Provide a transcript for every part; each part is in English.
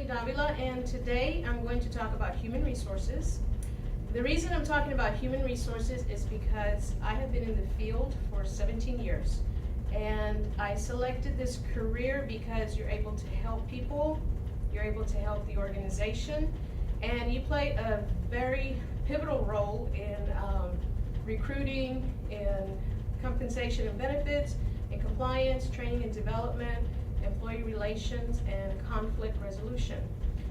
Davila, and today I'm going to talk about human resources. The reason I'm talking about human resources is because I have been in the field for 17 years, and I selected this career because you're able to help people, you're able to help the organization, and you play a very pivotal role in recruiting, in compensation and benefits, in compliance, training and development, employee relations, and conflict resolution.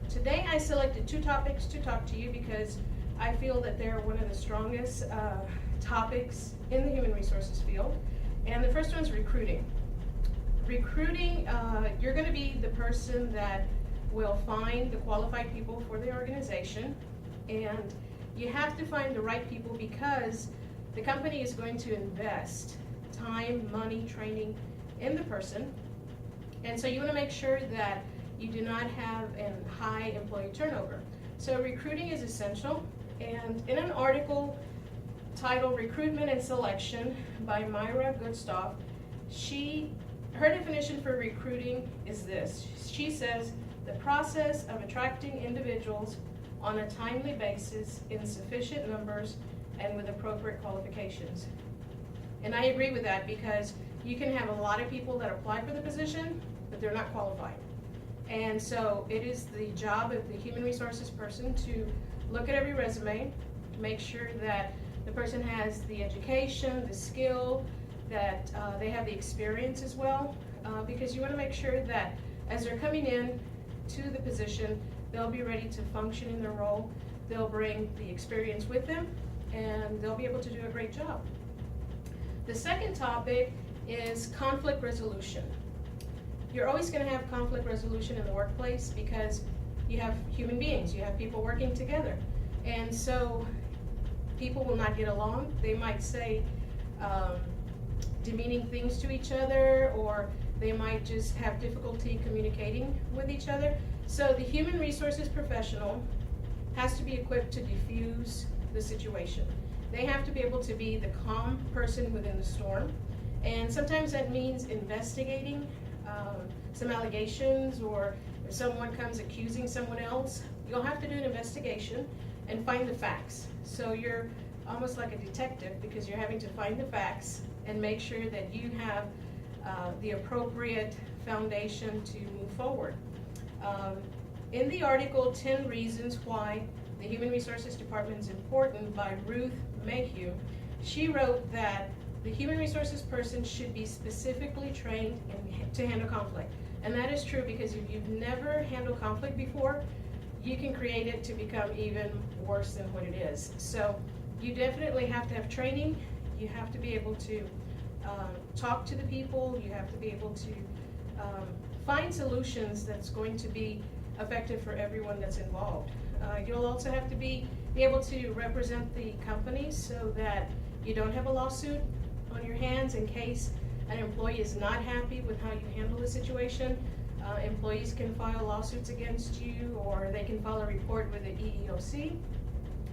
Today I selected two topics to talk to you because I feel that they're one of the strongest topics in the human resources field. And the first one is recruiting. Recruiting, you're going to be the person that will find the qualified people for the organization, and you have to find the right people because the company is going to invest time, money, training in the person. And so you want to make sure that you do not have a high employee turnover. So recruiting is essential. And in an article titled Recruitment and Selection by Myra Goodstoff, her definition for recruiting is this. She says, the process of attracting individuals on a timely basis in sufficient numbers and with appropriate qualifications. And I agree with that because you can have a lot of people that apply for the position, but they're not qualified. And so it is the job of the human resources person to look at every resume, make sure that the person has the education, the skill, that they have the experience as well, because you want to make sure that as they're coming in to the position, they'll be ready to function in their role, they'll bring the experience with them, and they'll be able to do a great job. The second topic is conflict resolution. You're always going to have conflict resolution in the workplace because you have human beings, you have people working together. And so people will not get along. They might say demeaning things to each other, or they might just have difficulty communicating with each other. So the human resources professional has to be equipped to diffuse the situation. They have to be able to be the calm person within the storm. And sometimes that means investigating some allegations, or if someone comes accusing someone else, you'll have to do an investigation and find the facts. So you're almost like a detective because you're having to find the facts and make sure that you have the appropriate foundation to move forward. In the article, 10 Reasons Why the Human Resources Department is Important by Ruth Mayhew, she wrote that the human resources person should be specifically trained to handle conflict. And that is true because if you've never handled conflict before, you can create it to become even worse than what it is. So you definitely have to have training. You have to be able to talk to the people. You have to be able to find solutions that's going to be effective for everyone that's involved. You'll also have to be able to represent the company so that you don't have a lawsuit on your hands in case an employee is not happy with how you handle the situation. Employees can file lawsuits against you, or they can file a report with the EEOC.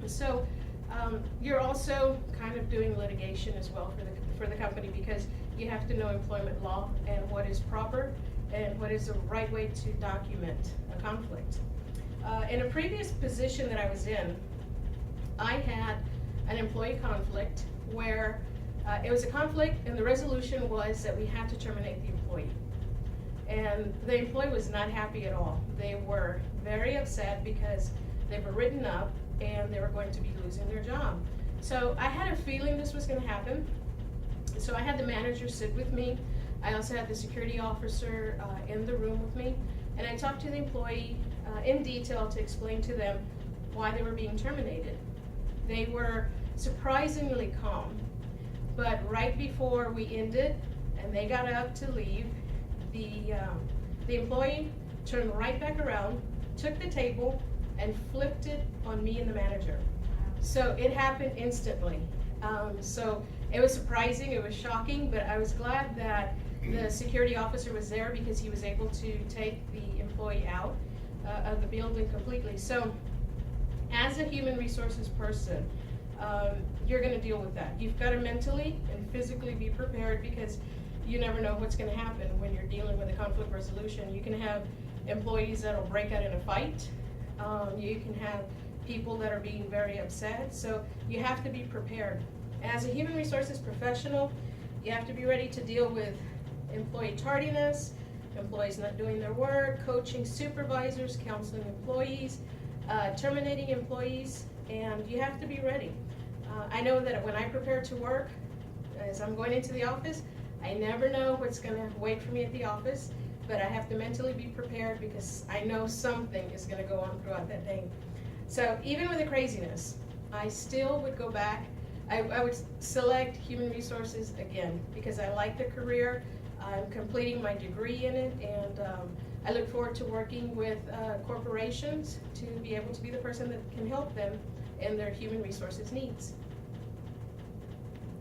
So you're also kind of doing litigation as well for the company because you have to know employment law and what is proper and what is the right way to document a conflict. In a previous position that I was in, I had an employee conflict where it was a conflict and the resolution was that we had to terminate the employee. And the employee was not happy at all. They were very upset because they were written up and they were going to be losing their job. So I had a feeling this was going to happen. So I had the manager sit with me. I also had the security officer in the room with me. And I talked to the employee in detail to explain to them why they were being terminated. They were surprisingly calm. But right before we ended and they got up to leave, the employee turned right back around, took the table, and flipped it on me and the manager. So it happened instantly. So it was surprising, it was shocking, but I was glad that the security officer was there because he was able to take the employee out of the building completely. So as a human resources person, you're going to deal with that. You've got to mentally and physically be prepared because you never know what's going to happen when you're dealing with a conflict resolution. You can have employees that'll break out in a fight. You can have people that are being very upset. So you have to be prepared. As a human resources professional, you have to be ready to deal with employee tardiness, employees not doing their work, coaching supervisors, counseling employees, terminating employees, and you have to be ready. I know that when I prepare to work, as I'm going into the office, I never know what's going to wait for me at the office, but I have to mentally be prepared because I know something is going to go on throughout that day. So even with the craziness, I still would go back. I would select human resources again because I like the career. I'm completing my degree in it, and I look forward to working with corporations to be able to be the person that can help them in their human resources needs.